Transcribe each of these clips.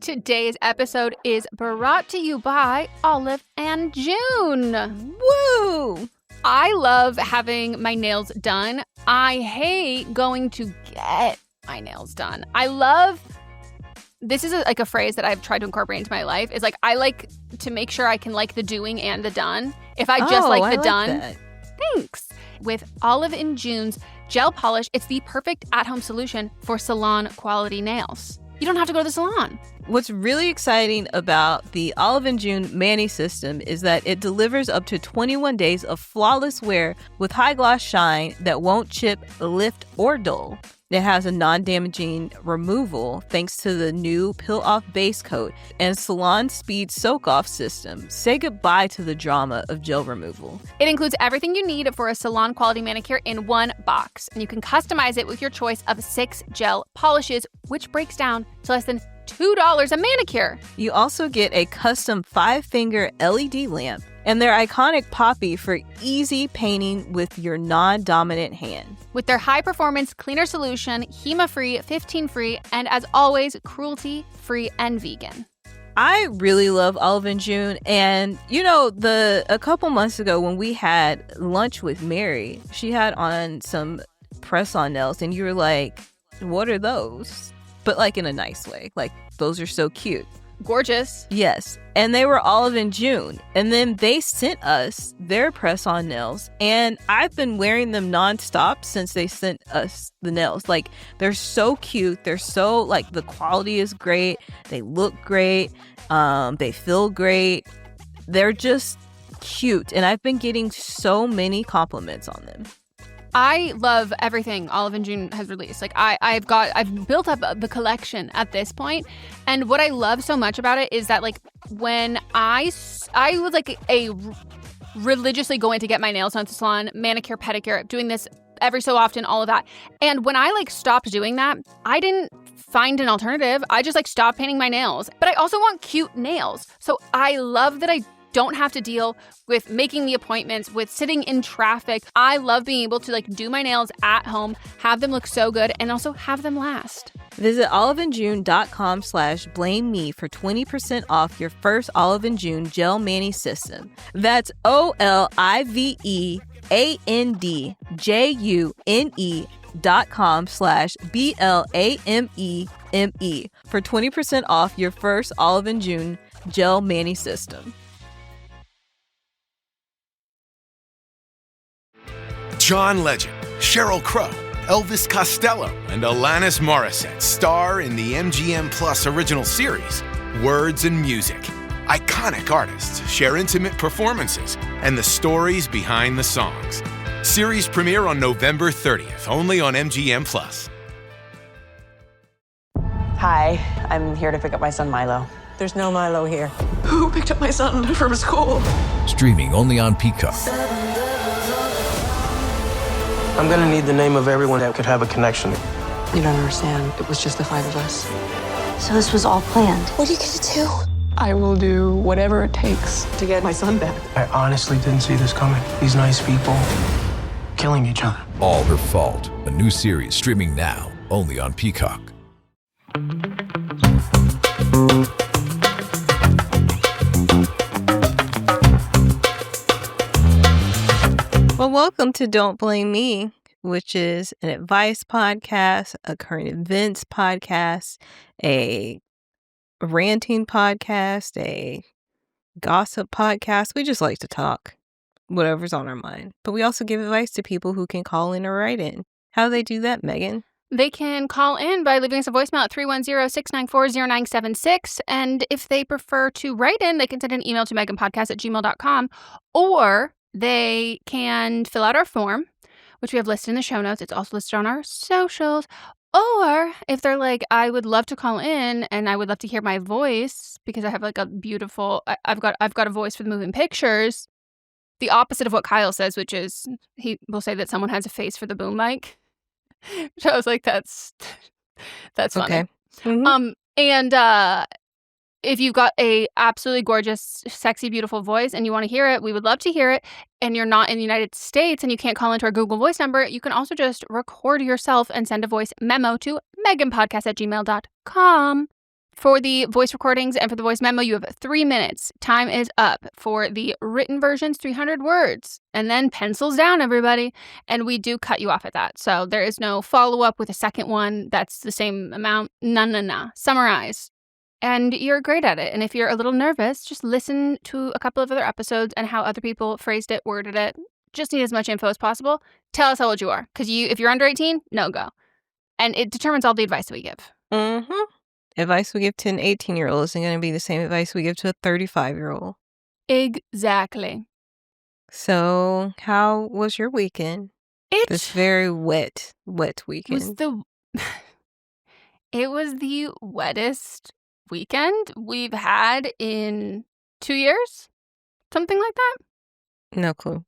Today's episode is brought to you by Olive and June. Woo! I love having my nails done. I hate going to get my nails done. This is a phrase that I've tried to incorporate into my life. Is like, I like to make sure I can like the doing and the done. If I just like the done, that. Thanks. With Olive and June's gel polish, it's the perfect at-home solution for salon quality nails. You don't have to go to the salon. What's really exciting about the Olive and June Mani system is that it delivers up to 21 days of flawless wear with high gloss shine that won't chip, lift, or dull. It has a non-damaging removal thanks to the new peel-off base coat and salon speed soak-off system. Say goodbye to the drama of gel removal. It includes everything you need for a salon quality manicure in one box, and you can customize it with your choice of 6 gel polishes, which breaks down to less than $2 a manicure. You also get a custom 5-finger LED lamp and their iconic poppy for easy painting with your non-dominant hand. With their high-performance cleaner solution, HEMA-free, 15-free, and as always, cruelty-free and vegan. I really love Olive and June, and you know, a couple months ago when we had lunch with Mary, she had on some press-on nails, and you were like, what are those? But like in a nice way, like those are so cute. Gorgeous. Yes. And they were Olive and June. And then they sent us their press-on nails. And I've been wearing them nonstop since they sent us the nails. Like, they're so cute. They're so, like, the quality is great. They look great. They feel great. They're just cute. And I've been getting so many compliments on them. I love everything Olive and June has released. Like I've built up the collection at this point, and what I love so much about it is that like when I was like a religiously going to get my nails done at the salon, manicure, pedicure, doing this every so often, all of that. And when I like stopped doing that, I didn't find an alternative. I just like stopped painting my nails. But I also want cute nails. So I love that I don't have to deal with making the appointments, with sitting in traffic. I love being able to like do my nails at home, have them look so good, and also have them last. Visit oliveandjune.com/blameme for 20% off your first Olive and June gel mani system. That's oliveandjune.com/BLAMEME for 20% off your first Olive and June gel mani system. John Legend, Sheryl Crow, Elvis Costello, and Alanis Morissette star in the MGM Plus original series, Words and Music. Iconic artists share intimate performances and the stories behind the songs. Series premiere on November 30th, only on MGM Plus. Hi, I'm here to pick up my son Milo. There's no Milo here. Who picked up my son from school? Streaming only on Peacock. I'm gonna need the name of everyone that could have a connection. You don't understand. It was just the 5 of us. So this was all planned. What are you gonna do? I will do whatever it takes to get my son back. I honestly didn't see this coming. These nice people killing each other. All Her Fault, a new series streaming now only on Peacock. Well, welcome to Don't Blame Me, which is an advice podcast, a current events podcast, a ranting podcast, a gossip podcast. We just like to talk, whatever's on our mind. But we also give advice to people who can call in or write in. How do they do that, Megan? They can call in by leaving us a voicemail at 310-694-0976. And if they prefer to write in, they can send an email to meghanpodcast@gmail.com, or they can fill out our form, which we have listed in the show notes. It's also listed on our socials. Or if they're like, I would love to call in and I would love to hear my voice because I have like a beautiful, I've got a voice for the moving pictures. The opposite of what Kyle says, which is he will say that someone has a face for the boom mic. So I was like, that's funny. Okay. Mm-hmm. And if you've got a absolutely gorgeous, sexy, beautiful voice and you want to hear it, we would love to hear it. And you're not in the United States and you can't call into our Google Voice number, you can also just record yourself and send a voice memo to meghanpodcast@gmail.com. For the voice recordings and for the voice memo, you have 3 minutes. Time is up. For the written versions, 300 words. And then pencils down, everybody. And we do cut you off at that. So there is no follow-up with a second one that's the same amount. No. Summarize. And you're great at it. And if you're a little nervous, just listen to a couple of other episodes and how other people phrased it, worded it. Just need as much info as possible. Tell us how old you are. Because if you're under 18, no go. And it determines all the advice that we give. Mm-hmm. Advice we give to an 18-year-old isn't going to be the same advice we give to a 35-year-old. Exactly. So, how was your weekend? This very wet weekend. It was the wettest weekend we've had in 2 years. Something like that. No clue.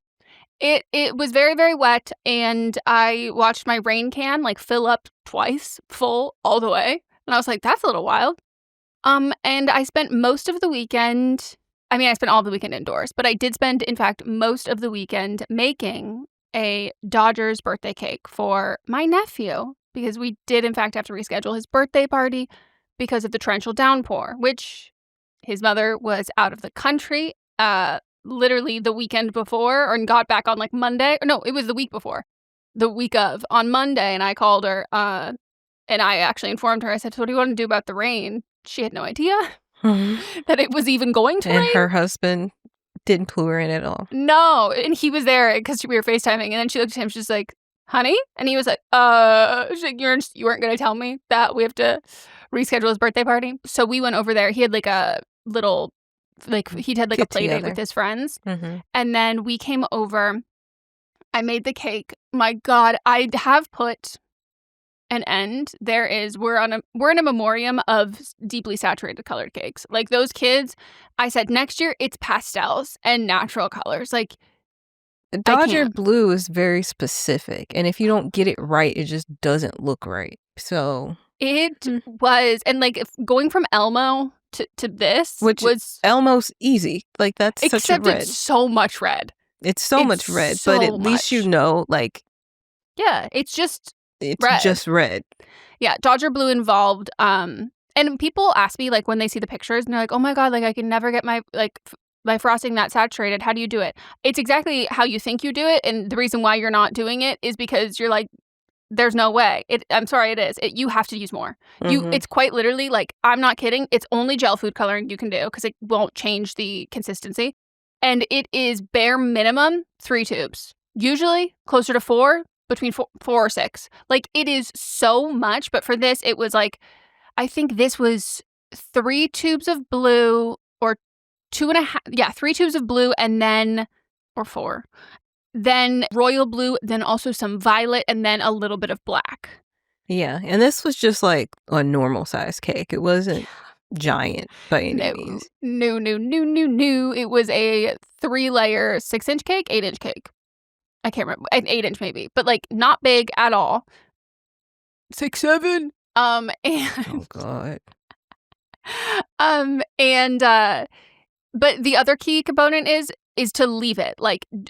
It was very, very wet, and I watched my rain can fill up twice, full all the way. And I was like, that's a little wild. And I spent most of the weekend, I spent all the weekend indoors, but I did spend, in fact, most of the weekend making a Dodgers birthday cake for my nephew, because we did, in fact, have to reschedule his birthday party because of the torrential downpour, which his mother was out of the country literally the weekend before, and got back on Monday. No, it was the week before. The week of, on Monday, and I called her, and I actually informed her. I said, so what do you want to do about the rain? She had no idea that it was even going to rain. And her husband didn't clue her in at all. No, and he was there because we were FaceTiming, and then she looked at him, she's like, honey? And he was like, she's like, you weren't going to tell me that we have to reschedule his birthday party? So we went over there. He had a little, he'd had a play date with his friends. Mm-hmm. And then we came over. I made the cake. My God, I have put an end. We're in a memoriam of deeply saturated colored cakes. Those kids, I said next year it's pastels and natural colors. Dodger blue is very specific, and if you don't get it right, it just doesn't look right. So it was, and going from Elmo to this, which was Elmo's easy. That's such a red. Except it's so much red. It's so much red, but at least yeah, it's just. It's red. Just red. Yeah, Dodger blue involved. And people ask me when they see the pictures, and they're like, "Oh my God, I can never get my my frosting that saturated. How do you do it?" It's exactly how you think you do it, and the reason why you're not doing it is because you're there's no way. I'm sorry, it is. You have to use more. Mm-hmm. It's quite literally I'm not kidding. It's only gel food coloring you can do because it won't change the consistency, and it is bare minimum 3 tubes. Usually closer to 4. Between 4 or 6. It is so much, but for this, it was I think this was 3 tubes of blue or 2.5. Yeah, 3 tubes of blue and then, or 4. Then royal blue, then also some violet, and then a little bit of black. Yeah, and this was just a normal size cake. It wasn't giant by any means. No. It was a 3-layer 6-inch cake, 8-inch cake. I can't remember, an 8-inch maybe, but not big at all. 6, 7. And oh God. But the other key component is to leave it.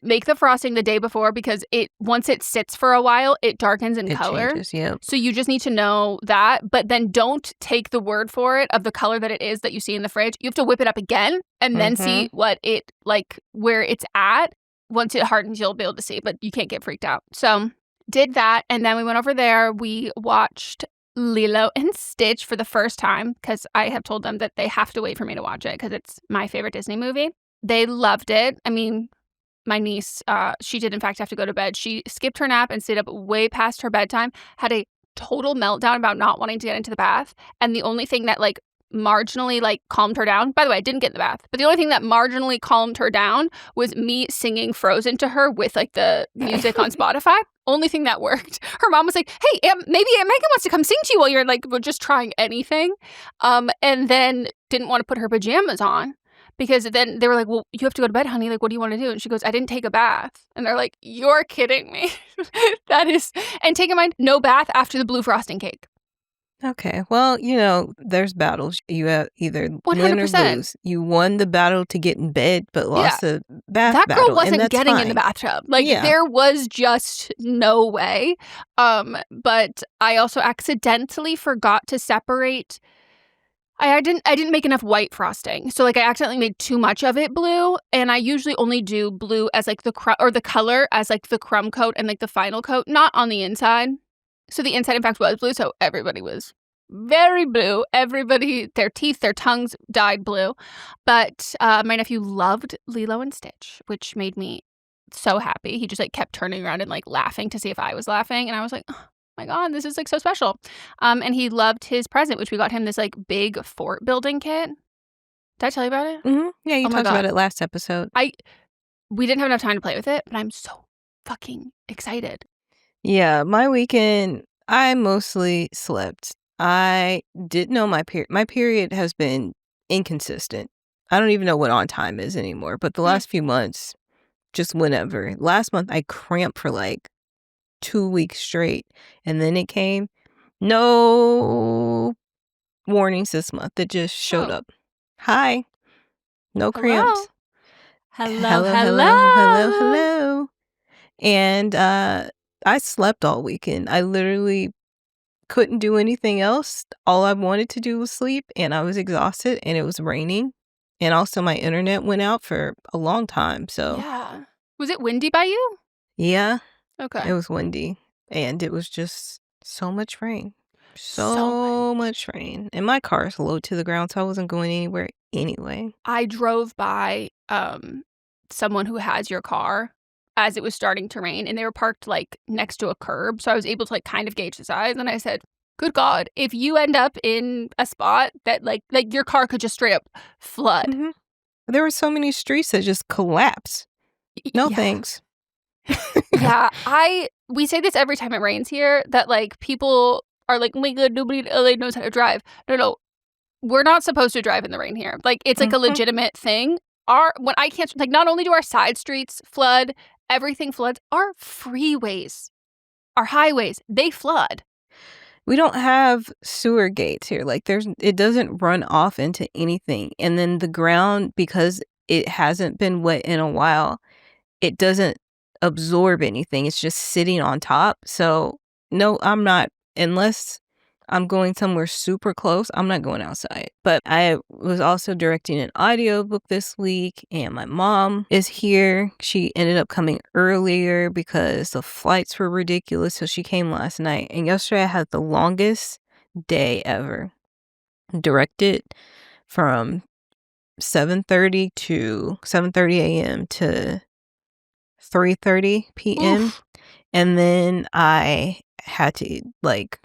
Make the frosting the day before, because once it sits for a while, it darkens in color. Changes, yeah. So you just need to know that, but then don't take the word for it of the color that it is that you see in the fridge. You have to whip it up again and then see what it where it's at. Once it hardens, you'll be able to see, but you can't get freaked out. So did that, and then we went over there. We watched Lilo and Stitch for the first time, because I have told them that they have to wait for me to watch it because it's my favorite Disney movie. They loved it. My niece, she did in fact have to go to bed. She skipped her nap and stayed up way past her bedtime, had a total meltdown about not wanting to get into the bath. And the only thing that marginally calmed her down. By the way, I didn't get in the bath, but the only thing that marginally calmed her down was me singing Frozen to her with the music on Spotify. Only thing that worked. Her mom was like, "Hey, maybe Aunt Megan wants to come sing to you while you're we're just trying anything," and then didn't want to put her pajamas on. Because then they were like, "Well, you have to go to bed, honey. What do you want to do?" And she goes, "I didn't take a bath." And they're like, "You're kidding me." That is, and take in mind, no bath after the blue frosting cake. Okay, well, there's battles. You have either 100%. win or lose. You won the battle to get in bed, but lost the bath that battle. That girl wasn't getting fine. in the bathtub. There was just no way. But I also accidentally forgot to separate. I didn't make enough white frosting. So like I accidentally made too much of it blue, and I usually only do blue as like the the color as like the crumb coat and like the final coat, not on the inside. So the inside in fact was blue, so everybody was very blue. Everybody, their teeth, their tongues dyed blue. But my nephew loved Lilo and Stitch, which made me so happy. He just like kept turning around and like laughing to see if I was laughing, and I was like, oh my God, this is like so special. And he loved his present, which we got him this like big fort building kit. Did I tell you about it? Mm-hmm. Yeah, you Oh my talked God. about it last episode. We didn't have enough time to play with it, but I'm so fucking excited. Yeah, my weekend, I mostly slept. I didn't know my period. My period has been inconsistent. I don't even know what on time is anymore. But the last few months, just whenever. Last month, I cramped for like 2 weeks straight, and then it came. No warnings this month. It just showed up. Hi. No cramps. Hello. And I slept all weekend. I literally couldn't do anything else. All I wanted to do was sleep, and I was exhausted, and it was raining. And also my internet went out for a long time. So Yeah. Was it windy by you? yeah, Okay. it was windy, and it was just so much rain. So So much rain. And my car is low to the ground, so I wasn't going anywhere anyway. I drove by someone who has your car as it was starting to rain, and they were parked like next to a curb, so I was able to like kind of gauge the size, and I said, good God, if you end up in a spot that like your car could just straight up flood. Mhm. There were so many streets that just collapsed. No Yeah. thanks. Yeah, we say this every time it rains here, that like people are like, oh my God, nobody in LA knows how to drive. No, we're not supposed to drive in the rain here. Like it's like a legitimate thing. When I can't, like, not only do our side streets flood, everything floods. Our freeways, our highways, they flood. We don't have sewer gates here. Like it doesn't run off into anything. And then the ground, because it hasn't been wet in a while, it doesn't absorb anything. It's just sitting on top. So no, I'm not, unless I'm going somewhere super close, I'm not going outside. But I was also directing an audiobook this week, and my mom is here. She ended up coming earlier because the flights were ridiculous, so she came last night. And yesterday I had the longest day ever. Directed from 7:30 a.m. to 3:30 p.m. Oof. And then I had to like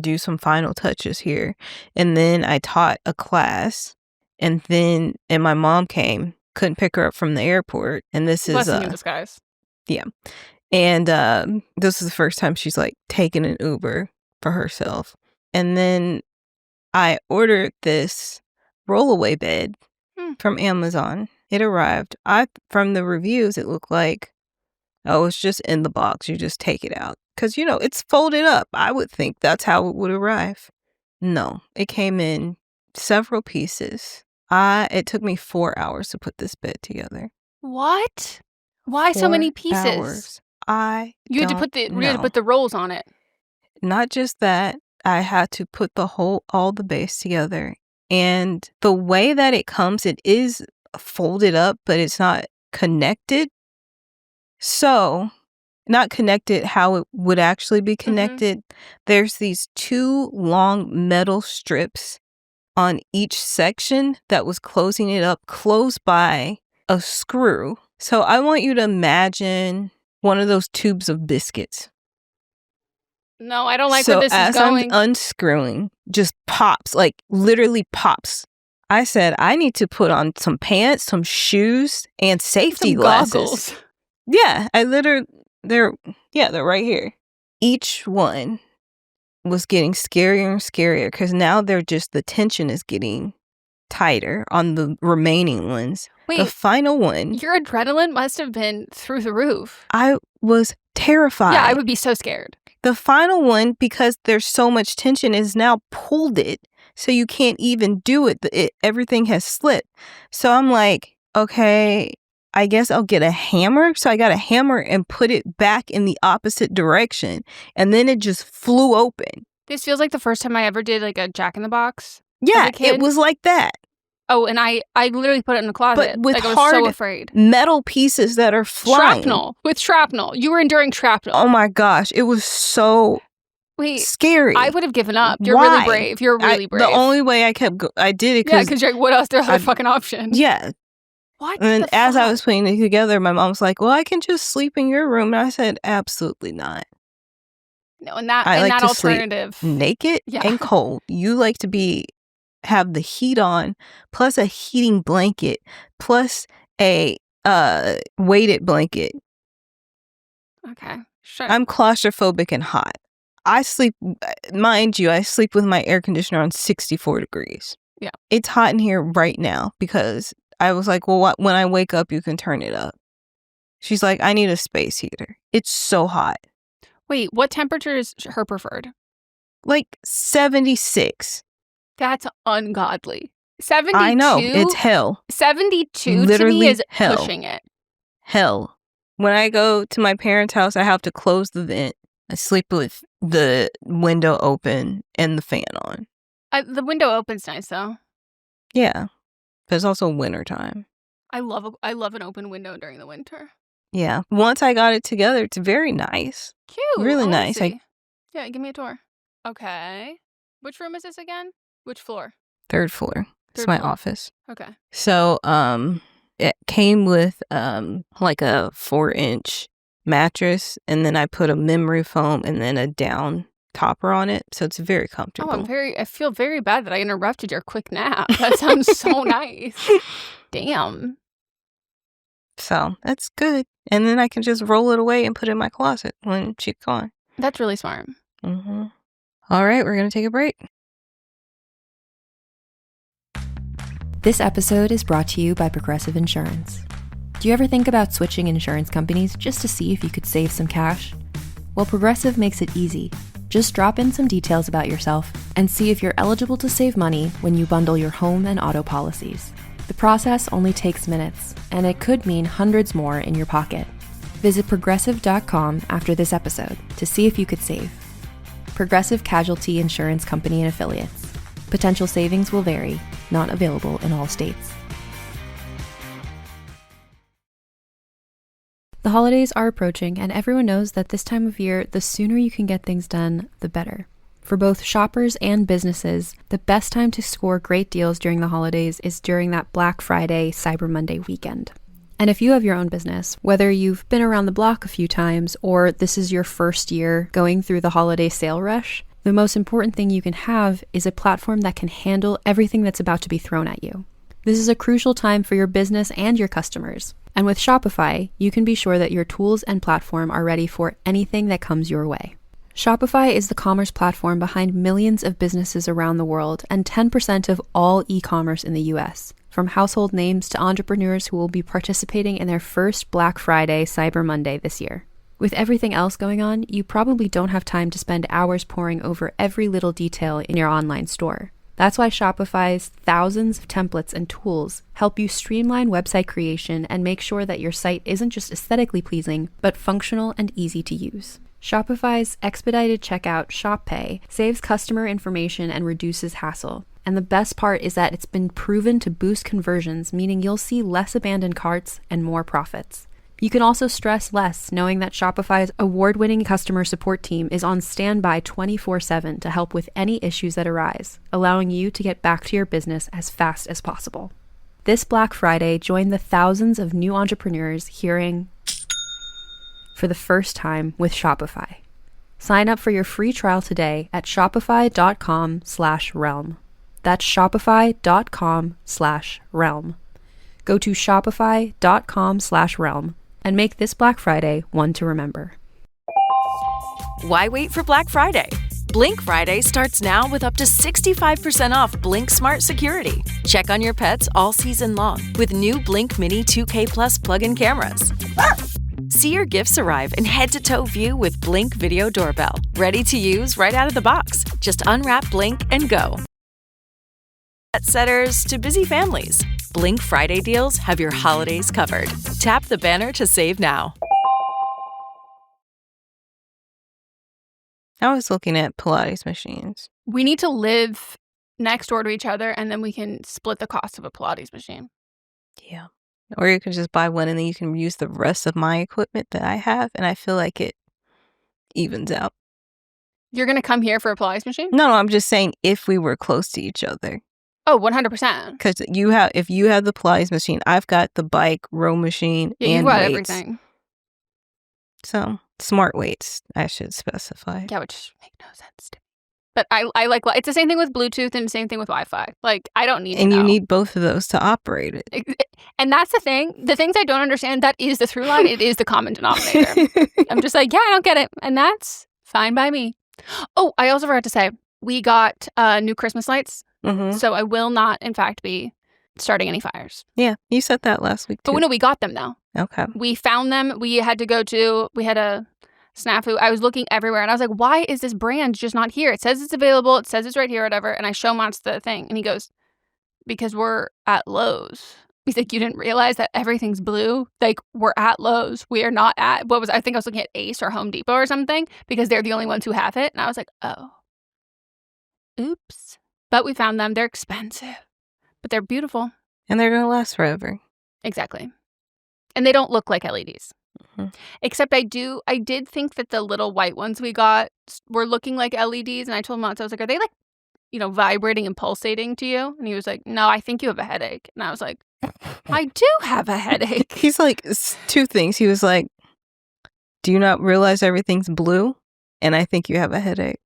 do some final touches here, and then I taught a class, and my mom came, couldn't pick her up from the airport, and this is Blessing in disguise. yeah, and this is the first time she's like taken an Uber for herself. And then I ordered this rollaway bed from Amazon. It arrived. From the reviews, it looked like, oh, it's just in the box, you just take it out. Because, it's folded up. I would think that's how it would arrive. No, it came in several pieces. It took me 4 hours to put this bed together. What? Why so many pieces? 4 hours. You had to put the rolls on it. Not just that, I had to put all the base together. And the way that it comes, it is folded up, but it's not connected. So, not connected how it would actually be connected. There's these 2 long metal strips on each section that was closing it up, closed by a screw. So I want you to imagine one of those tubes of biscuits. No, I don't like where this is going. I'm unscrewing, just pops, like literally pops. I said, I need to put on some pants, some shoes, and safety glasses. Goggles. Yeah, they're right here. Each one was getting scarier and scarier because now the tension is getting tighter on the remaining ones. Wait, the final one. Your adrenaline must have been through the roof. I was terrified. Yeah, I would be so scared. The final one, because there's so much tension, is now pulled it. So you can't even do it. Everything has slipped. So I'm like, okay, I guess I'll get a hammer. So I got a hammer and put it back in the opposite direction. And then it just flew open. This feels like the first time I ever did like a Jack in the Box. Yeah, as a kid? it was like that. Oh, and I literally put it in the closet. But with I was hard so afraid. metal pieces that are flying. Shrapnel. With shrapnel. You were enduring shrapnel. Oh my gosh. It was so scary. I would have given up. You're Why? really brave. You're really brave. The only way I kept I did it yeah, because because you're like, what else? There's other fucking options. Yeah. What? And as I was putting it together, my mom was like, well, I can just sleep in your room. And I said, absolutely not. No, and that I like that to alternative. sleep naked and cold. You like to have the heat on, plus a heating blanket, plus a weighted blanket. Okay, sure. I'm claustrophobic and hot. I sleep, mind you, I sleep with my air conditioner on 64 degrees. Yeah. It's hot in here right now because I was like, well, when I wake up, you can turn it up. She's like, I need a space heater. It's so hot. Wait, what temperature is her preferred? Like 76. That's ungodly. 72? I know. It's hell. 72 Literally to me is hell. pushing it. Hell. When I go to my parents' house, I have to close the vent. I sleep with the window open and the fan on. The window opens nice, though. Yeah. But it's also wintertime. I love an open window during the winter. Yeah. Once I got it together, it's very nice. Cute. Really I wanna nice. see. Yeah, give me a tour. Okay. Which room is this again? Which floor? Third floor. It's Third my floor. office. Okay. So, it came with like a 4-inch mattress, and then I put a memory foam and then a down topper on it, so it's very comfortable. I feel very bad that I interrupted your quick nap. That sounds so nice. Damn. So that's good. And then I can just roll it away and put it in my closet when she's gone. That's really smart. Mm-hmm. All right, we're going to take a break. This episode is brought to you by Progressive Insurance. Do you ever think about switching insurance companies just to see if you could save some cash? Well, Progressive makes it easy. Just drop in some details about yourself and see if you're eligible to save money when you bundle your home and auto policies. The process only takes minutes, and it could mean hundreds more in your pocket. Visit Progressive.com after this episode to see if you could save. Progressive Casualty Insurance Company and Affiliates. Potential savings will vary, not available in all states. The holidays are approaching, and everyone knows that this time of year, the sooner you can get things done, the better. For both shoppers and businesses, the best time to score great deals during the holidays is during that Black Friday, Cyber Monday weekend. And if you have your own business, whether you've been around the block a few times or this is your first year going through the holiday sale rush, the most important thing you can have is a platform that can handle everything that's about to be thrown at you. This is a crucial time for your business and your customers. And with Shopify, you can be sure that your tools and platform are ready for anything that comes your way. Shopify is the commerce platform behind millions of businesses around the world and 10% of all e-commerce in the US, from household names to entrepreneurs who will be participating in their first Black Friday, Cyber Monday this year. With everything else going on, you probably don't have time to spend hours poring over every little detail in your online store. That's why Shopify's thousands of templates and tools help you streamline website creation and make sure that your site isn't just aesthetically pleasing, but functional and easy to use. Shopify's expedited checkout, Shop Pay, saves customer information and reduces hassle. And the best part is that it's been proven to boost conversions, meaning you'll see less abandoned carts and more profits. You can also stress less knowing that Shopify's award-winning customer support team is on standby 24/7 to help with any issues that arise, allowing you to get back to your business as fast as possible. This Black Friday, join the thousands of new entrepreneurs hearing for the first time with Shopify. Sign up for your free trial today at shopify.com/realm. That's shopify.com/realm. Go to shopify.com/realm and make this Black Friday one to remember. Why wait for Black Friday? Blink Friday starts now with up to 65% off Blink Smart Security. Check on your pets all season long with new Blink Mini 2K Plus plug-in cameras. See your gifts arrive in head-to-toe view with Blink Video Doorbell. Ready to use right out of the box. Just unwrap Blink and go. Pet setters to busy families. Blink Friday deals have your holidays covered. Tap the banner to save now. I was looking at Pilates machines. We need to live next door to each other, and then we can split the cost of a Pilates machine. Yeah. Or you can just buy one and then you can use the rest of my equipment that I have, and I feel like it evens out. You're going to come here for a Pilates machine? No, I'm just saying if we were close to each other. Oh, 100%. Because if you have the Pilates machine, I've got the bike, row machine, Yeah, and you've got weights. everything. So, smart weights, I should specify. Yeah, which make no sense to me. But I like, it's the same thing with Bluetooth and the same thing with Wi-Fi. Like, I don't need to know. And you need both of those to operate it. And that's the thing. The things I don't understand, that is the through line. It is the common denominator. I'm just like, yeah, I don't get it. And that's fine by me. Oh, I also forgot to say, we got new Christmas lights. Mm-hmm. So I will not, in fact, be starting any fires. Yeah, you said that last week, too. But no, we got them, though. Okay. We found them. We had a snafu. I was looking everywhere, and I was like, why is this brand just not here? It says it's available. It says it's right here, whatever. And I show Mats the thing, and he goes, because we're at Lowe's. He's like, you didn't realize that everything's blue? Like, we're at Lowe's. We are not at, I think I was looking at Ace or Home Depot or something, because they're the only ones who have it. And I was like, oh. Oops. But we found them. They're expensive, but they're beautiful. And they're going to last forever. Exactly. And they don't look like LEDs. Mm-hmm. Except I did think that the little white ones we got were looking like LEDs. And I told Mats, I was like, are they like, vibrating and pulsating to you? And he was like, no, I think you have a headache. And I was like, I do have a headache. He's like, two things. He was like, do you not realize everything's blue? And I think you have a headache.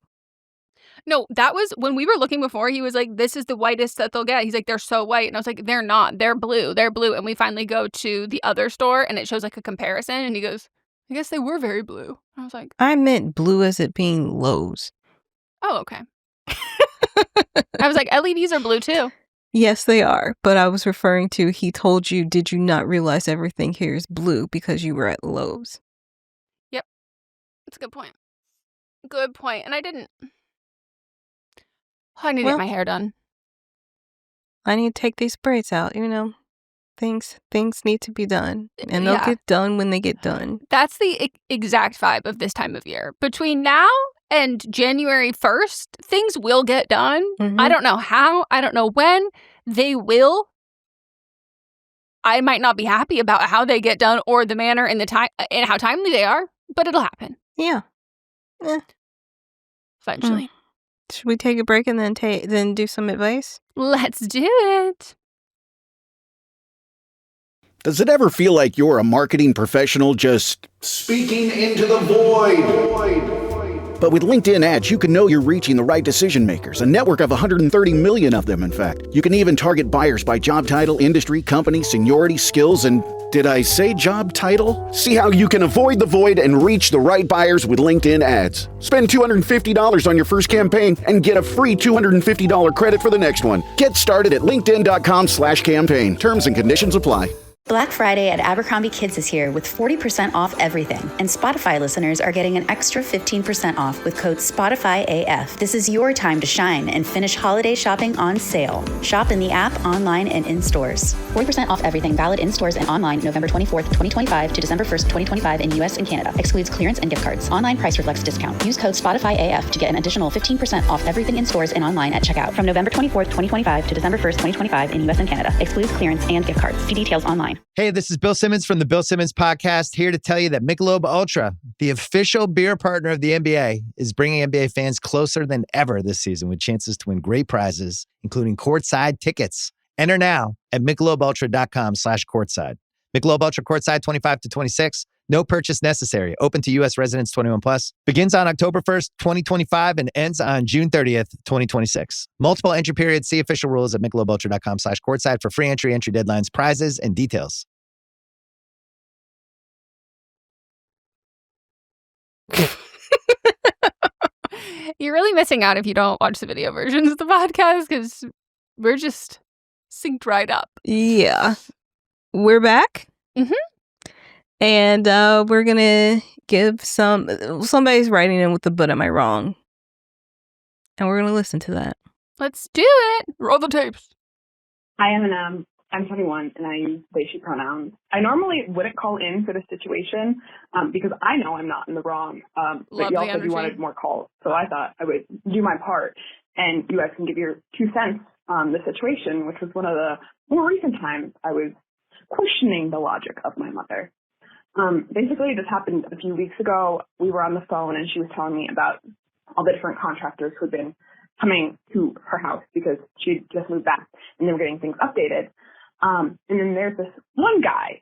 No, that was when we were looking before. He was like, this is the whitest that they'll get. He's like, they're so white. And I was like, they're not. They're blue. They're blue. And we finally go to the other store and it shows like a comparison. And he goes, I guess they were very blue. I was like, I meant blue as it being Lowe's. Oh, okay. I was like, LEDs are blue too. Yes, they are. But I was referring to, he told you, did you not realize everything here is blue because you were at Lowe's? Yep. That's a good point. Good point. And I didn't. I need to get my hair done. I need to take these braids out, Things need to be done. And they'll get done when they get done. That's the exact vibe of this time of year. Between now and January 1st, things will get done. Mm-hmm. I don't know how. I don't know when. They will. I might not be happy about how they get done or the manner and the time and how timely they are, but it'll happen. Yeah. Eventually. Should we take a break and then do some advice? Let's do it. Does it ever feel like you're a marketing professional just speaking into the void? But with LinkedIn ads, you can know you're reaching the right decision makers, a network of 130 million of them, in fact. You can even target buyers by job title, industry, company, seniority, skills, and did I say job title? See how you can avoid the void and reach the right buyers with LinkedIn ads. Spend $250 on your first campaign and get a free $250 credit for the next one. Get started at linkedin.com/campaign. Terms and conditions apply. Black Friday at Abercrombie Kids is here with 40% off everything, and Spotify listeners are getting an extra 15% off with code SPOTIFYAF. This is your time to shine and finish holiday shopping on sale. Shop in the app, online, and in stores. 40% off everything, valid in stores and online November 24th, 2025 to December 1st, 2025 in U.S. and Canada. Excludes clearance and gift cards. Online price reflects discount. Use code SPOTIFYAF to get an additional 15% off everything in stores and online at checkout. From November 24th, 2025 to December 1st, 2025 in U.S. and Canada. Excludes clearance and gift cards. See details online. Hey, this is Bill Simmons from the Bill Simmons Podcast, here to tell you that Michelob Ultra, the official beer partner of the NBA, is bringing NBA fans closer than ever this season with chances to win great prizes, including courtside tickets. Enter now at michelobultra.com/courtside. Michelob Ultra Courtside 25 to 26. No purchase necessary. Open to U.S. residents 21 plus. Begins on October 1st, 2025 and ends on June 30th, 2026. Multiple entry periods. See official rules at michelobultra.com/courtside for free entry deadlines, prizes, and details. You're really missing out if you don't watch the video versions of the podcast because we're just synced right up. Yeah. We're back. Mm-hmm. And we're going to give somebody's writing in with the "but am I wrong?" And we're going to listen to that. Let's do it. Roll the tapes. Hi, Eminem. I'm 21 and I use they, she pronouns. I normally wouldn't call in for this situation because I know I'm not in the wrong. But y'all said you wanted more calls. So I thought I would do my part and you guys can give your 2 cents on the situation, which was one of the more recent times I was questioning the logic of my mother. Basically, this happened a few weeks ago. We were on the phone, and she was telling me about all the different contractors who had been coming to her house because she just moved back, and they were getting things updated. And then there's this one guy,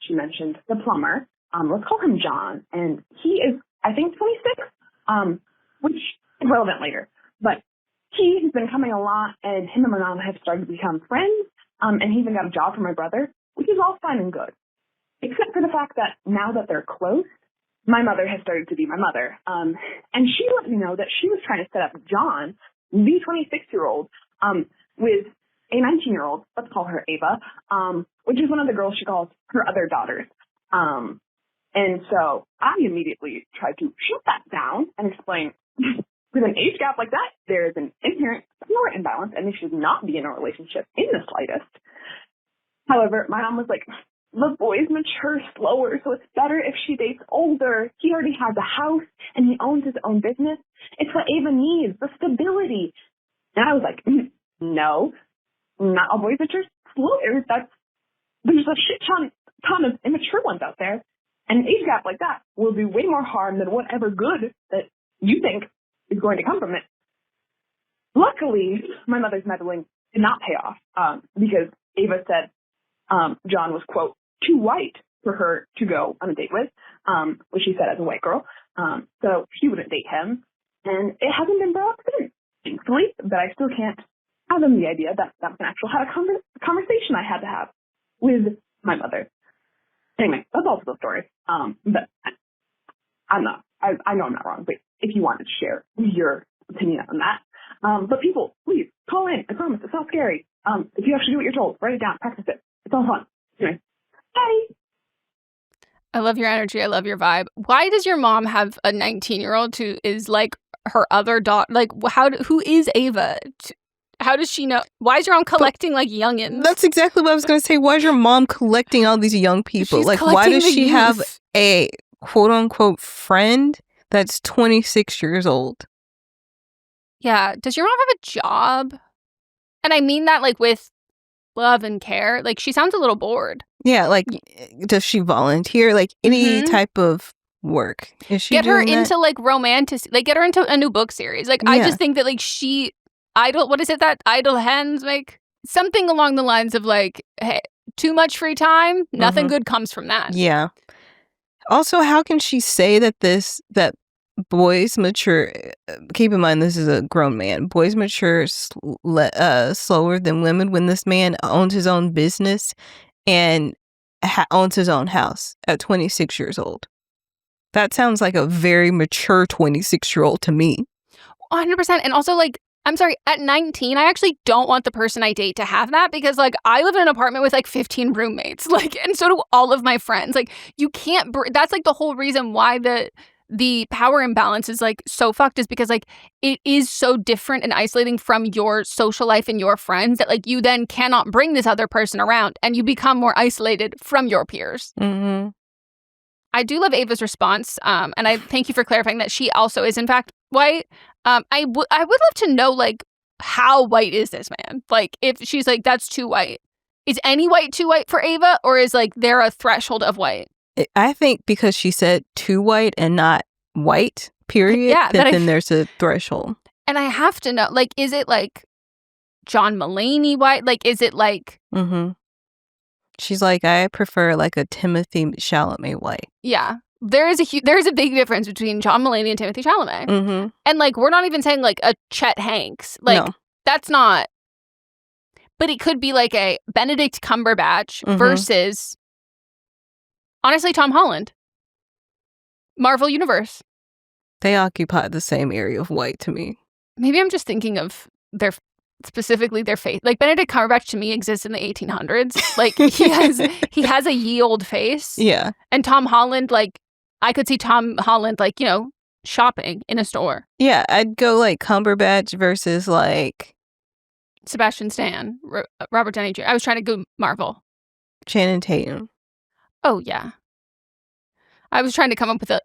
she mentioned, the plumber. Let's call him John, and he is, I think, 26, which is relevant later. But he has been coming a lot, and him and my mom have started to become friends, and he even got a job for my brother, which is all fine and good. Except for the fact that now that they're close, my mother has started to be my mother. And she let me know that she was trying to set up John, the 26-year-old, with a 19-year-old, let's call her Ava, which is one of the girls she calls her other daughters. And so I immediately tried to shut that down and explain, with an age gap like that, there is an inherent power imbalance, and they should not be in a relationship in the slightest. However, my mom was like, the boys mature slower, so it's better if she dates older. He already has a house, and he owns his own business. It's what Ava needs, the stability. And I was like, no, not all boys mature slower. There's a shit ton of immature ones out there, and an age gap like that will do way more harm than whatever good that you think is going to come from it. Luckily, my mother's meddling did not pay off because Ava said John was, quote, too white for her to go on a date with, which she said as a white girl. So she wouldn't date him. And it hasn't been brought up since, thankfully, but I still can't fathom the idea that that was an actual conversation I had to have with my mother. Anyway, that's also the story. But I know I'm not wrong, but if you wanted to share your opinion on that. But people, please, call in. I promise, it's not scary. If you actually do what you're told, write it down, practice it. It's all fun. Anyway, bye. I love your energy. I love your vibe. Why does your mom have a 19-year-old who is like her other daughter? Like, who is Ava? How does she know? Why is your mom collecting like youngins? That's exactly what I was going to say. Why is your mom collecting all these young people? She's like, why does she youth. have a quote unquote friend that's 26 years old? Yeah. Does your mom have a job? And I mean that like with love and care. Like, she sounds a little bored. Yeah, like, does she volunteer? Like, any type of work? Is she get her doing into that? like romantic, like get her into a new book series. Like, I just think that like what is it that idle hands make? Something along the lines of like, hey, too much free time, nothing good comes from that. Yeah. Also, how can she say that boys mature? Keep in mind, this is a grown man. Boys mature slower than women when this man owns his own business and owns his own house at 26 years old. That sounds like a very mature 26-year-old to me. 100%. And also, like, I'm sorry, at 19, I actually don't want the person I date to have that because, like, I live in an apartment with, like, 15 roommates. Like, and so do all of my friends. Like, you can't, that's, like, the whole reason why the power imbalance is, like, so fucked is because, like, it is so different and isolating from your social life and your friends that, like, you then cannot bring this other person around and you become more isolated from your peers. Mm-hmm. I do love Ava's response, and I thank you for clarifying that she also is, in fact, white. I would love to know, like, how white is this man? Like, if she's like, that's too white. Is any white too white for Ava? Or is, like, there a threshold of white? I think because she said too white and not white, period, then there's a threshold. And I have to know, like, is it, like, John Mulaney white? Like, is it, like... Mm-hmm. She's like, I prefer, like, a Timothy Chalamet white. Yeah. There is a big difference between John Mulaney and Timothy Chalamet. Mm-hmm. And, like, we're not even saying, like, a Chet Hanks. Like, no. That's not... But it could be, like, a Benedict Cumberbatch versus, honestly, Tom Holland. Marvel Universe. They occupy the same area of white to me. Maybe I'm just thinking of specifically their face. Like, Benedict Cumberbatch to me exists in the 1800s. Like, he has a ye old face. Yeah. And Tom Holland, like, I could see Tom Holland, like, you know, shopping in a store. Yeah, I'd go, like, Cumberbatch versus, like... Sebastian Stan, Robert Downey Jr. I was trying to go Marvel. Channing Tatum. Oh, yeah. I was trying to come up with a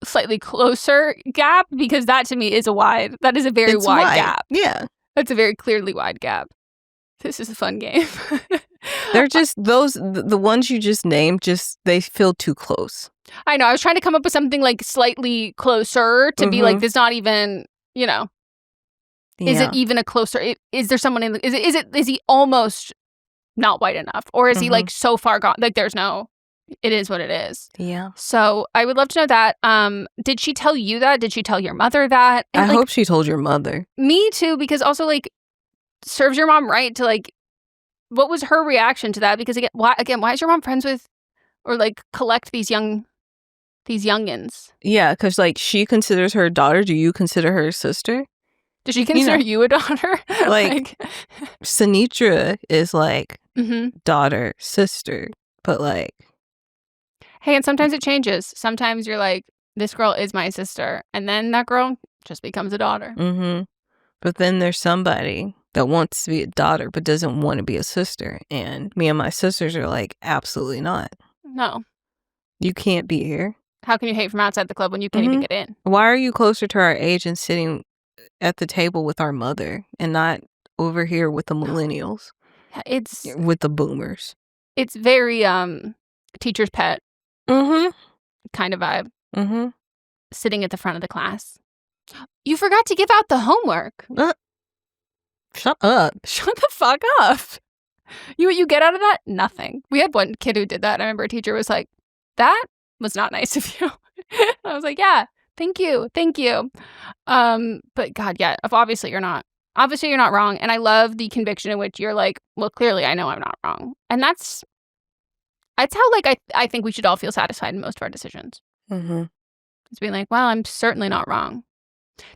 slightly closer gap because that to me is that is a very wide gap. Yeah. That's a very clearly wide gap. This is a fun game. They're just the ones you just named, they feel too close. I know. I was trying to come up with something like slightly closer to be like, there's not even, is it even a closer, is there someone is he almost not white enough? Or is he like so far gone? Like there's no, it is what it is. Yeah. So I would love to know that. Did she tell you that? Did she tell your mother that? And, I hope she told your mother. Me too, because also like serves your mom right to like, what was her reaction to that? Because again, why is your mom friends with or like collect these youngins? Yeah, because like she considers her a daughter. Do you consider her a sister? Does she consider you a daughter? Like Sinitra is like daughter, sister, but like. Hey, and sometimes it changes. Sometimes you're like, this girl is my sister. And then that girl just becomes a daughter. Mm-hmm. But then there's somebody that wants to be a daughter but doesn't want to be a sister. And me and my sisters are like, absolutely not. No. You can't be here. How can you hate from outside the club when you can't even get in? Why are you closer to our age and sitting at the table with our mother and not over here with the millennials? It's with the boomers. It's very teacher's pet kind of vibe. Sitting at the front of the class. You forgot to give out the homework. Shut up. Shut the fuck up. What you get out of that? Nothing. We had one kid who did that. I remember a teacher was like, that was not nice of you. I was like, yeah, thank you. But God, yeah, obviously you're not wrong. And I love the conviction in which you're like, well, clearly I know I'm not wrong. And that's how like I think we should all feel satisfied in most of our decisions. It's being like, well, I'm certainly not wrong.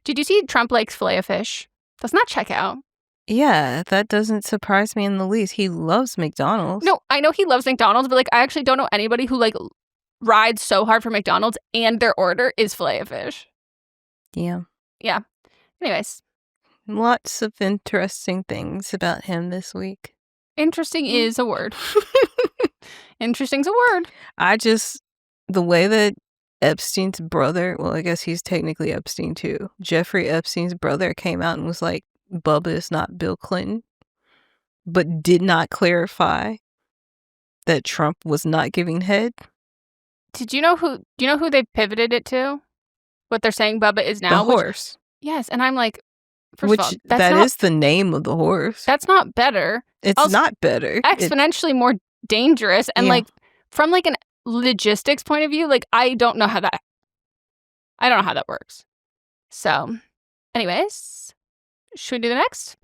Did you see Trump likes Filet-O-Fish? Doesn't that check out? Yeah, that doesn't surprise me in the least. He loves McDonald's. No, I know he loves McDonald's, but like I actually don't know anybody who like rides so hard for McDonald's and their order is Filet-O-Fish. Yeah. Yeah. Anyways. Lots of interesting things about him this week. Interesting is a word. Interesting's a word. The way that Epstein's brother, well, I guess he's technically Epstein too. Jeffrey Epstein's brother came out and was like, Bubba is not Bill Clinton, but did not clarify that Trump was not giving head. Do you know who they pivoted it to? What they're saying Bubba is now? The horse. Yes, and I'm like, first of all, that is the name of the horse. That's not better. It's also not better. Exponentially more dangerous. And like from like an logistics point of view, like I don't know how that works. So anyways, should we do the next?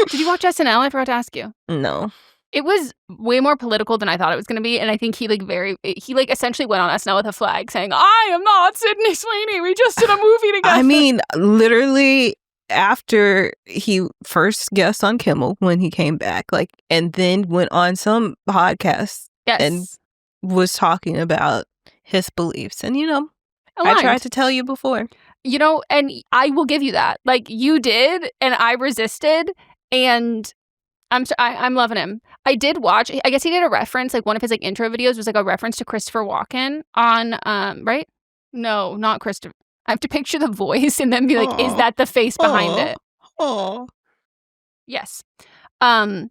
Did you watch SNL? I forgot to ask you. No. It was way more political than I thought it was going to be, and I think he essentially went on SNL with a flag saying, "I am not Sydney Sweeney. We just did a movie together." I mean, literally after he first guest on Kimmel when he came back, like, and then went on some podcast and was talking about his beliefs, and aligned. I tried to tell you before, and I will give you that. Like you did, and I resisted, and I'm loving him. I did watch. I guess he did a reference. Like one of his like intro videos was like a reference to Christopher Walken on right? No, not Christopher. I have to picture the voice and then be like, is that the face behind it? Oh, yes. And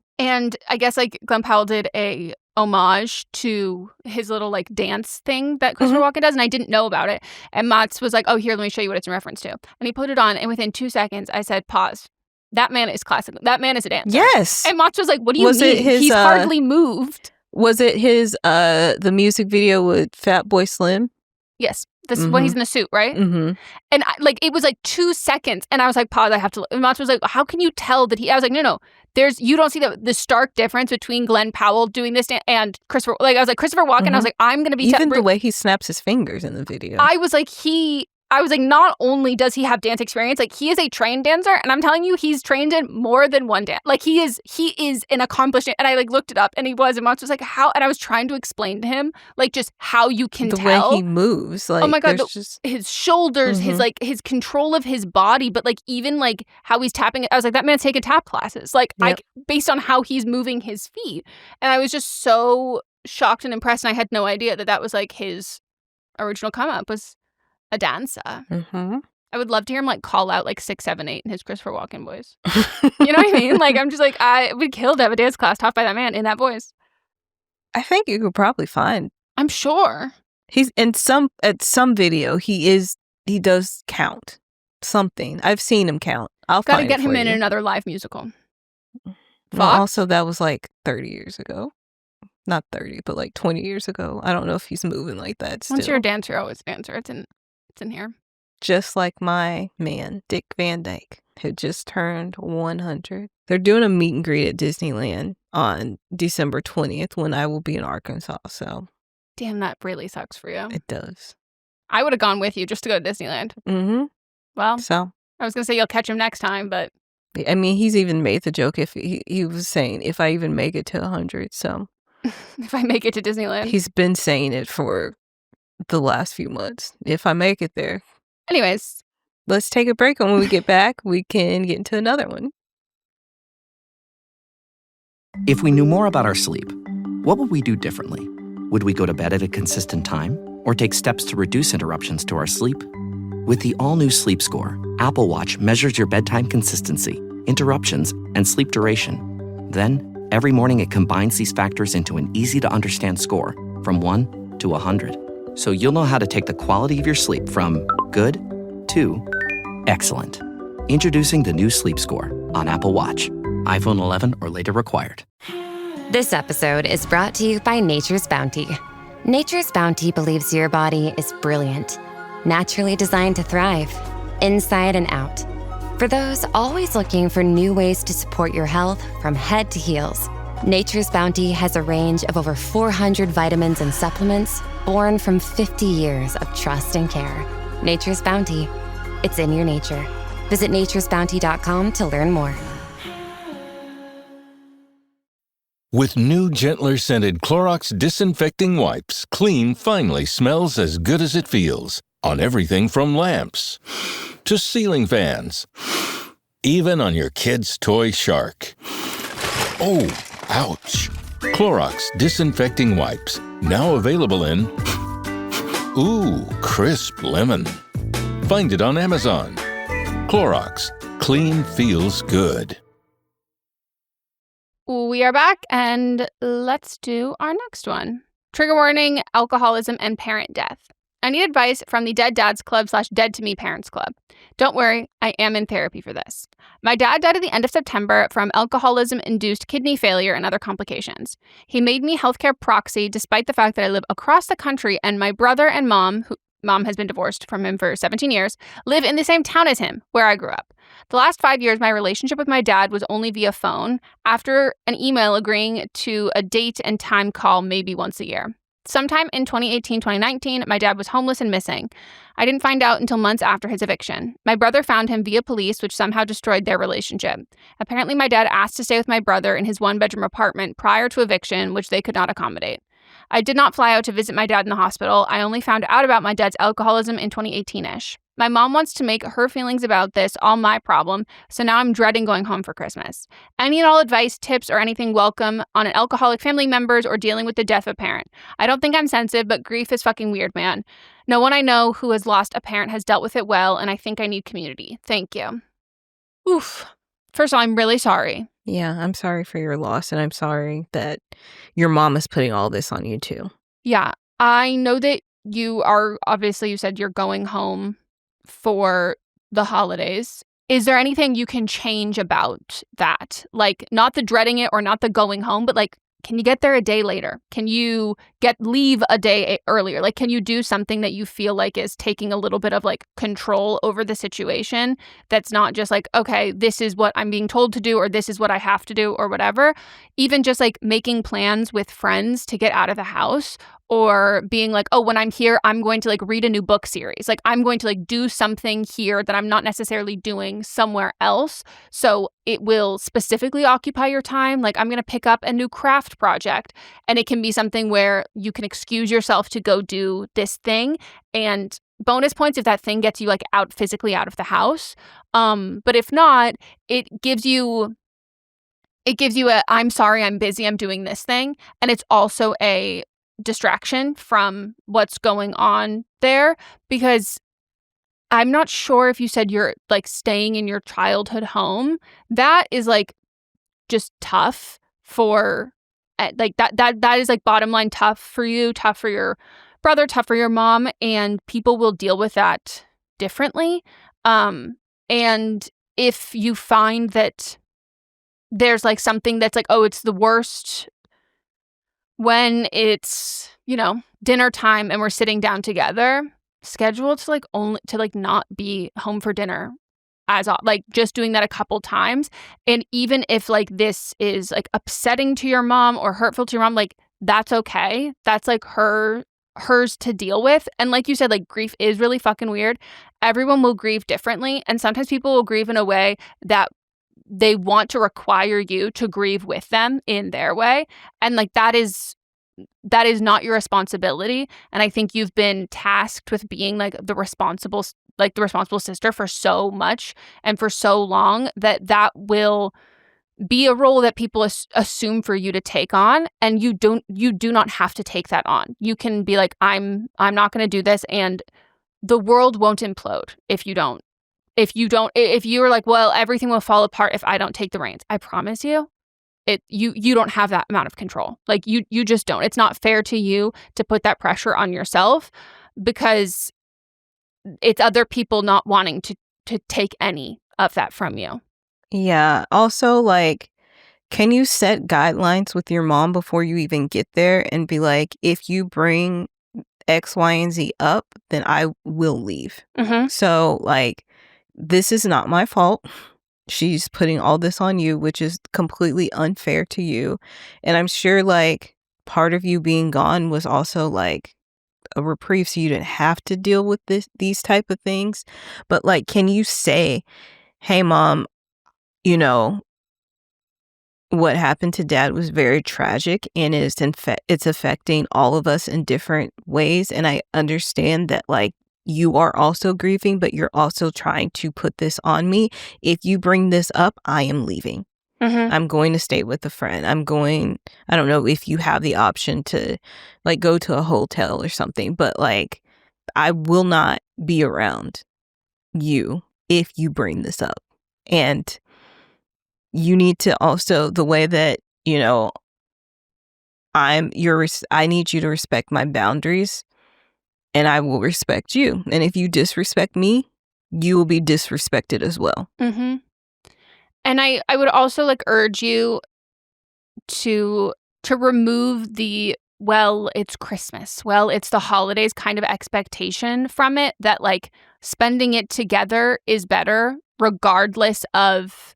I guess like Glenn Powell did a homage to his little like dance thing that Christopher Walken does, and I didn't know about it. And Mats was like, "Oh, here, let me show you what it's in reference to." And he put it on, and within 2 seconds, I said, "Pause. That man is classic. That man is a dancer." Yes. And Mats was like, "What do you mean? He's hardly moved." Was it his the music video with Fat Boy Slim? Yes. This is when he's in the suit, right? Mm-hmm. And it was like 2 seconds, and I was like, "Pause! I have to look." And Mats was like, "How can you tell that he?" I was like, "No. You don't see the stark difference between Glenn Powell doing this and Christopher." Like I was like, Christopher Walken. I was like, "I'm gonna be even the way he snaps his fingers in the video." I was like, he I was like, not only does he have dance experience, like he is a trained dancer, and I'm telling you, he's trained in more than one dance. Like he is an accomplished, and I like looked it up, and he was, and Mox was like, how? And I was trying to explain to him, like just how you can the tell. way he moves. Like, oh my God, just... his shoulders, his like his control of his body, but like even like how he's tapping it. I was like, that man's taking tap classes, like based on how he's moving his feet. And I was just so shocked and impressed, and I had no idea that was like his original come up was a dancer. I would love to hear him like call out like 6, 7, 8 in his Christopher Walken voice. You know what I mean? Like I'm just like, I would kill to have a dance class taught by that man in that voice. I think you could probably find. I'm sure he's in some video. He does count something. I've seen him count. I'll gotta find get it him for in you. another live musical. Well, also that was like 30 years ago. Not 30, but like 20 years ago. I don't know if he's moving like that still. Once you're a dancer, you're always a dancer. It's in here. Just like my man, Dick Van Dyke, who just turned 100. They're doing a meet and greet at Disneyland on December 20th when I will be in Arkansas. So, damn, that really sucks for you. It does. I would have gone with you just to go to Disneyland. Well, so I was going to say you'll catch him next time, but... I mean, he's even made the joke if he was saying, if I even make it to 100, so... if I make it to Disneyland. He's been saying it for the last few months. If I make it there. Anyways. Let's take a break, and when we get back, we can get into another one. If we knew more about our sleep, what would we do differently? Would we go to bed at a consistent time or take steps to reduce interruptions to our sleep? With the all-new Sleep Score, Apple Watch measures your bedtime consistency, interruptions, and sleep duration. Then, every morning it combines these factors into an easy-to-understand score from 1 to 100. So you'll know how to take the quality of your sleep from good to excellent. Introducing the new Sleep Score on Apple Watch. iPhone 11 or later required. This episode is brought to you by Nature's Bounty. Nature's Bounty believes your body is brilliant, naturally designed to thrive, inside and out. For those always looking for new ways to support your health from head to heels, Nature's Bounty has a range of over 400 vitamins and supplements born from 50 years of trust and care. Nature's Bounty. It's in your nature. Visit naturesbounty.com to learn more. With new, gentler scented Clorox disinfecting wipes, clean finally smells as good as it feels. On everything from lamps to ceiling fans. Even on your kid's toy shark. Oh, ouch. Clorox disinfecting wipes. Now available in... Ooh, crisp lemon. Find it on Amazon. Clorox. Clean feels good. We are back, and let's do our next one. Trigger warning, alcoholism and parent death. I need advice from the Dead Dads Club / Dead to Me Parents Club. Don't worry, I am in therapy for this. My dad died at the end of September from alcoholism-induced kidney failure and other complications. He made me healthcare proxy despite the fact that I live across the country and my brother and mom, who mom has been divorced from him for 17 years, live in the same town as him, where I grew up. The last 5 years, my relationship with my dad was only via phone, after an email agreeing to a date and time call maybe once a year. Sometime in 2018-2019, my dad was homeless and missing. I didn't find out until months after his eviction. My brother found him via police, which somehow destroyed their relationship. Apparently, my dad asked to stay with my brother in his one-bedroom apartment prior to eviction, which they could not accommodate. I did not fly out to visit my dad in the hospital. I only found out about my dad's alcoholism in 2018-ish. My mom wants to make her feelings about this all my problem, so now I'm dreading going home for Christmas. Any and all advice, tips, or anything welcome on an alcoholic family members or dealing with the death of a parent. I don't think I'm sensitive, but grief is fucking weird, man. No one I know who has lost a parent has dealt with it well, and I think I need community. Thank you. Oof. First of all, I'm really sorry. Yeah, I'm sorry for your loss, and I'm sorry that your mom is putting all this on you, too. Yeah, I know that you are, obviously, you said you're going home for the holidays. Is there anything you can change about that? Like, not the dreading it or not the going home, but like, can you get there a day later? Can you leave a day earlier? Like, can you do something that you feel like is taking a little bit of like control over the situation? That's not just like, okay, this is what I'm being told to do, or this is what I have to do, or whatever. Even just like making plans with friends to get out of the house, or being like, oh, when I'm here, I'm going to like read a new book series. Like, I'm going to like do something here that I'm not necessarily doing somewhere else. So it will specifically occupy your time. Like, I'm going to pick up a new craft project, and it can be something where you can excuse yourself to go do this thing. And bonus points if that thing gets you like physically out of the house. But if not, it gives you a, I'm sorry, I'm busy, I'm doing this thing. And it's also a distraction from what's going on there, because I'm not sure if you said you're like staying in your childhood home. That is like just tough for like that is like bottom line tough for you, tough for your brother, tough for your mom, and people will deal with that differently. And if you find that there's like something that's like, oh, it's the worst when it's, dinner time and we're sitting down together, schedule to like only to like not be home for dinner like just doing that a couple times. And even if like this is like upsetting to your mom or hurtful to your mom, like that's okay. That's like hers to deal with. And like you said, like grief is really fucking weird. Everyone will grieve differently. And sometimes people will grieve in a way that they want to require you to grieve with them in their way. And like that is not your responsibility. And I think you've been tasked with being like the responsible sister for so much and for so long that will be a role that people assume for you to take on. And you do not have to take that on. You can be like, I'm not going to do this. And the world won't implode if you don't. If you're like, well, everything will fall apart if I don't take the reins. I promise you, you don't have that amount of control. Like you just don't. It's not fair to you to put that pressure on yourself, because it's other people not wanting to take any of that from you. Yeah. Also, like, can you set guidelines with your mom before you even get there and be like, if you bring X, Y, and Z up, then I will leave. Mm-hmm. So, like, this is not my fault. She's putting all this on you, which is completely unfair to you. And I'm sure, like, part of you being gone was also, like, a reprieve so you didn't have to deal with these type of things. But, like, can you say, hey, Mom, what happened to Dad was very tragic, and it's affecting all of us in different ways. And I understand that, like, you are also grieving, but you're also trying to put this on me. If you bring this up, I am leaving. Mm-hmm. I'm going to stay with a friend. I don't know if you have the option to like go to a hotel or something, but like I will not be around you if you bring this up. And you need to also, the way that, I need you to respect my boundaries. And I will respect you. And if you disrespect me, you will be disrespected as well. Mm-hmm. And I would also like urge you to remove the, well, it's Christmas, well, it's the holidays kind of expectation from it, that like spending it together is better regardless of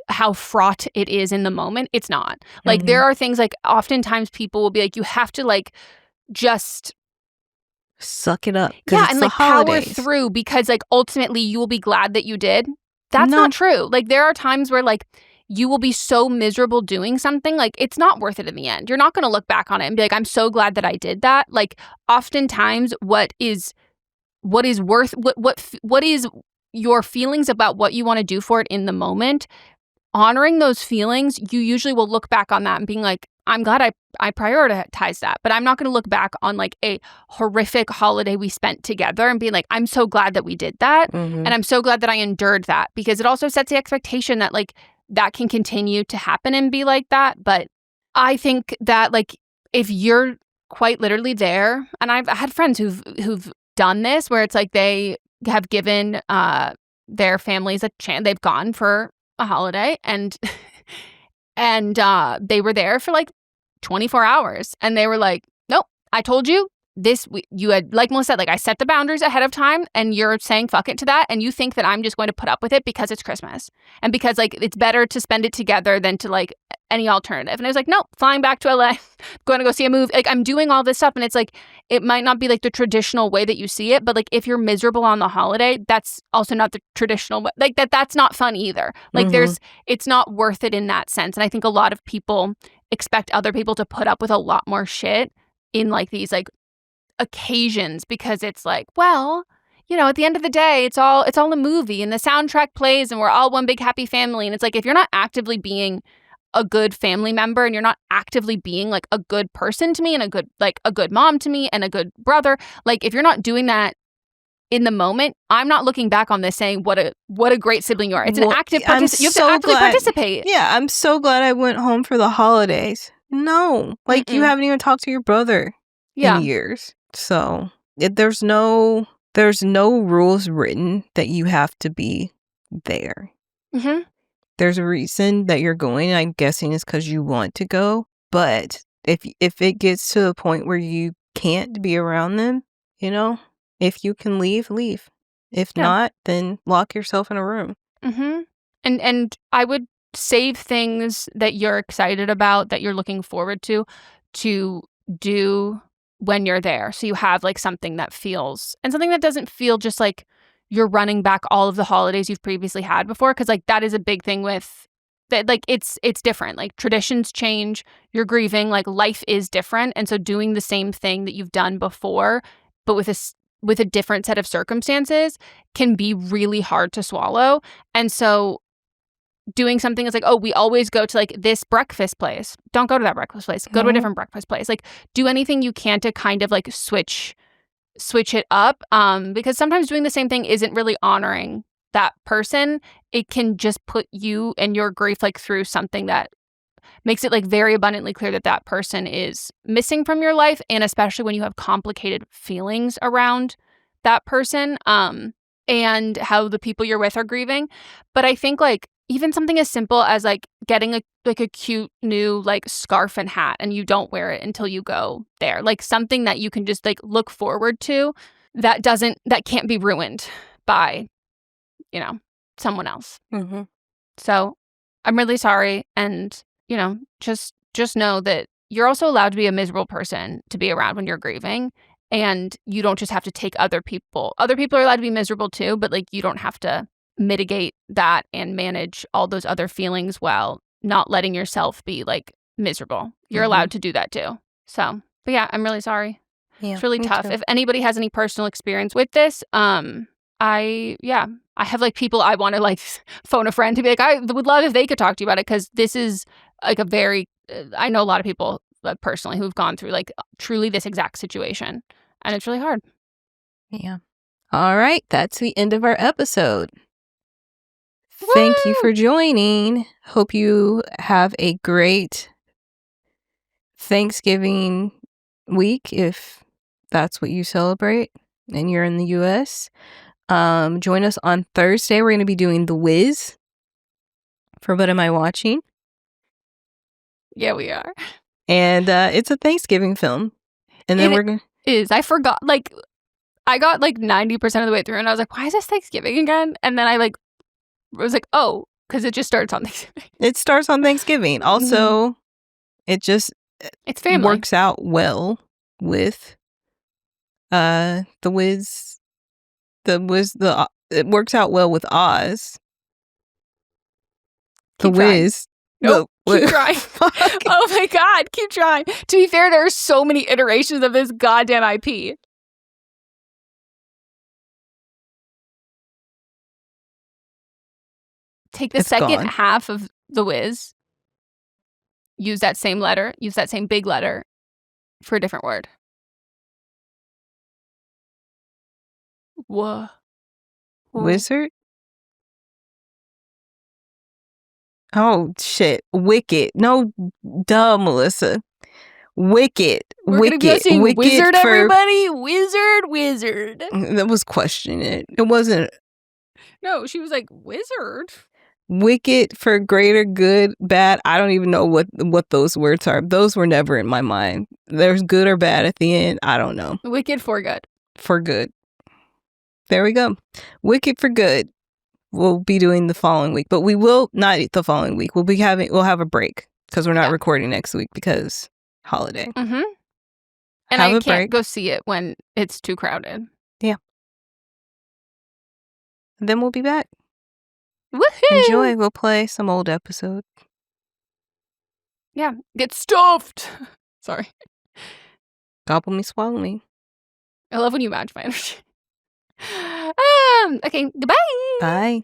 how fraught it is in the moment. It's not. Like there are things like oftentimes people will be like, you have to like just suck it up. Yeah, and like power through, because like ultimately you will be glad that you did. That's not true. Like there are times where like you will be so miserable doing something, like it's not worth it in the end. You're not going to look back on it and be like, I'm so glad that I did that. Like oftentimes what is your feelings about what you want to do for it in the moment, honoring those feelings, you usually will look back on that and being like, I'm glad I prioritized that. But I'm not going to look back on like a horrific holiday we spent together and be like, I'm so glad that we did that. Mm-hmm. And I'm so glad that I endured that, because it also sets the expectation that like that can continue to happen and be like that. But I think that like if you're quite literally there, and I've had friends who've done this where it's like they have given their families a chance. They've gone for a holiday and they were there for like 24 hours. And they were like, nope, I told you this. You had, like Melissa said, like I set the boundaries ahead of time and you're saying fuck it to that. And you think that I'm just going to put up with it because it's Christmas and because like it's better to spend it together than to like any alternative. And I was like, no, flying back to LA, going to go see a movie. Like I'm doing all this stuff. And it's like, it might not be like the traditional way that you see it, but like if you're miserable on the holiday, that's also not the traditional way. Like that's not fun either. Like it's not worth it in that sense. And I think a lot of people expect other people to put up with a lot more shit in like these like occasions because it's like, well, you know, at the end of the day, it's all a movie and the soundtrack plays and we're all one big happy family. And it's like, if you're not actively being a good family member and you're not actively being like a good person to me and a good mom to me and a good brother, like if you're not doing that in the moment, I'm not looking back on this saying what a great sibling you are. It's an active you have to actively participate. Yeah, I'm so glad I went home for the holidays. No, like you haven't even talked to your brother in years. So there's no rules written that you have to be there. There's a reason that you're going, and I'm guessing it's because you want to go. But if it gets to the point where you can't be around them, you know, if you can leave. If not, then lock yourself in a room. And I would save things that you're excited about, that you're looking forward to do when you're there. So you have like something that feels, and something that doesn't feel just like you're running back all of the holidays you've previously had before. Cause like that is a big thing with that. Like it's different. Like traditions change, you're grieving, like life is different. And so doing the same thing that you've done before, but with a different set of circumstances can be really hard to swallow. And so doing something that's like, oh, we always go to like this breakfast place. Don't go to that breakfast place. Go to a different breakfast place. Like do anything you can to kind of like switch it up. Because sometimes doing the same thing isn't really honoring that person. It can just put you and your grief like through something that makes it like very abundantly clear that that person is missing from your life. And especially when you have complicated feelings around that person, and how the people you're with are grieving. But I think like even something as simple as like getting a cute new like scarf and hat, and you don't wear it until you go there. Like something that you can just like look forward to that can't be ruined by, you know, someone else. So I'm really sorry. And, you know, just know that you're also allowed to be a miserable person to be around when you're grieving. And you don't just have to take other people. Other people are allowed to be miserable too, but like you don't have to mitigate that and manage all those other feelings while not letting yourself be like miserable. You're allowed to do that too. So, but yeah, I'm really sorry. Yeah, it's really tough. Too. If anybody has any personal experience with this, I have like people I want to like phone a friend to be like, I would love if they could talk to you about it. Cause this is like a very, I know a lot of people personally who've gone through like truly this exact situation, and it's really hard. Yeah. All right. That's the end of our episode. Thank you for joining. Hope you have a great Thanksgiving week if that's what you celebrate and you're in the U.S. Join us on Thursday. We're going to be doing The Wiz for What Am I Watching? Yeah, we are. And it's a Thanksgiving film. And then we're going to... I forgot. Like, I got like 90% of the way through and I was like, why is this Thanksgiving again? And then I was like, oh, because it just starts on Thanksgiving. It starts on Thanksgiving. Also, it's family. Works out well with The Wiz. It works out well with Oz. Keep The Wiz. Nope. Keep trying. Oh my God, keep trying. To be fair, there are so many iterations of this goddamn IP. Take the second half of The Wiz. Use that same letter. Use that same big letter for a different word. Whoa. Wizard? Oh, shit. Wicked. No, duh, Melissa. Wicked. We're Wicked. Gonna be saying Wicked wizard, everybody. Wizard. That was questioning it. It wasn't. No, she was like, wizard? Wicked for greater good, bad. I don't even know what those words are. Those were never in my mind. There's good or bad at the end. I don't know. Wicked for good. For good. There we go. Wicked for good. We'll be doing the following week, but we will not the following week. We'll have a break because we're not recording next week because holiday. Mm-hmm. And I can't go see it when it's too crowded. Yeah. Then we'll be back. Woohoo! Enjoy. We'll play some old episode. Yeah. Get stuffed. Sorry. Gobble me, swallow me. I love when you match my energy. Okay. Goodbye. Bye.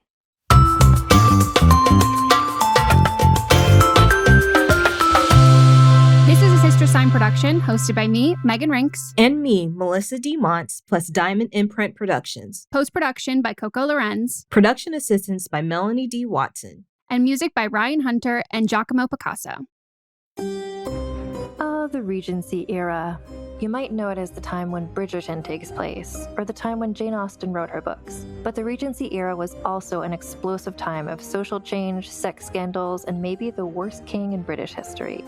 This is a Sister Sign production hosted by me, Megan Rinks. And me, Melissa D. Montz, plus Diamond Imprint Productions. Post-production by Coco Lorenz. Production assistance by Melanie D. Watson. And music by Ryan Hunter and Giacomo Picasso. The Regency era. You might know it as the time when Bridgerton takes place, or the time when Jane Austen wrote her books. But the Regency era was also an explosive time of social change, sex scandals, and maybe the worst king in British history.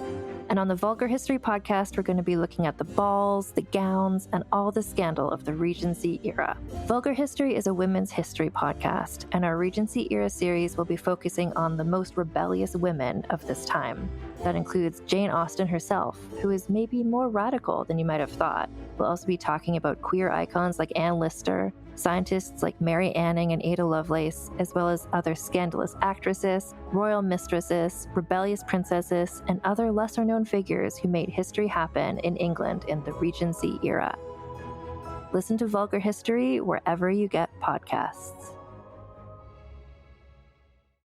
And on the Vulgar History podcast, we're going to be looking at the balls, the gowns, and all the scandal of the Regency era. Vulgar History is a women's history podcast, and our Regency era series will be focusing on the most rebellious women of this time. That includes Jane Austen herself, who is maybe more radical than you might have thought. We'll also be talking about queer icons like Anne Lister, scientists like Mary Anning and Ada Lovelace, as well as other scandalous actresses, royal mistresses, rebellious princesses, and other lesser-known figures who made history happen in England in the Regency era. Listen to Vulgar History wherever you get podcasts.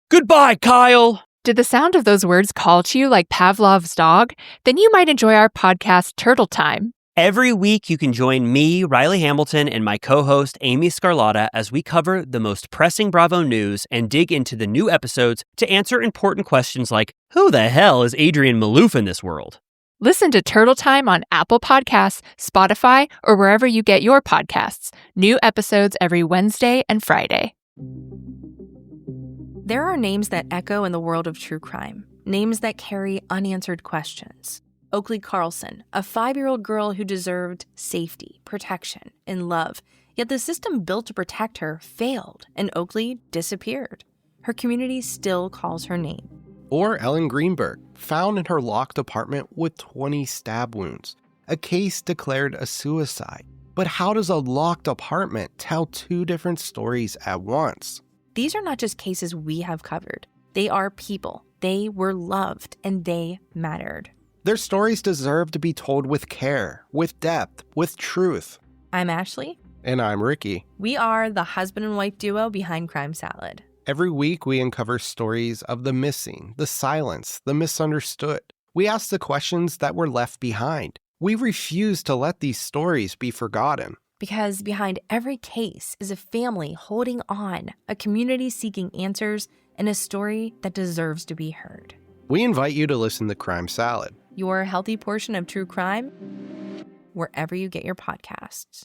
Goodbye, Kyle! Did the sound of those words call to you like Pavlov's dog? Then you might enjoy our podcast, Turtle Time. Every week, you can join me, Riley Hamilton, and my co-host, Amy Scarlotta, as we cover the most pressing Bravo news and dig into the new episodes to answer important questions like, who the hell is Adrian Malouf in this world? Listen to Turtle Time on Apple Podcasts, Spotify, or wherever you get your podcasts. New episodes every Wednesday and Friday. There are names that echo in the world of true crime, names that carry unanswered questions. Oakley Carlson, a 5-year-old girl who deserved safety, protection, and love, yet the system built to protect her failed, and Oakley disappeared. Her community still calls her name. Or Ellen Greenberg, found in her locked apartment with 20 stab wounds, a case declared a suicide. But how does a locked apartment tell two different stories at once? These are not just cases we have covered. They are people. They were loved, and they mattered. Their stories deserve to be told with care, with depth, with truth. I'm Ashley. And I'm Ricky. We are the husband and wife duo behind Crime Salad. Every week we uncover stories of the missing, the silence, the misunderstood. We ask the questions that were left behind. We refuse to let these stories be forgotten. Because behind every case is a family holding on, a community seeking answers, and a story that deserves to be heard. We invite you to listen to Crime Salad, your healthy portion of true crime, wherever you get your podcasts.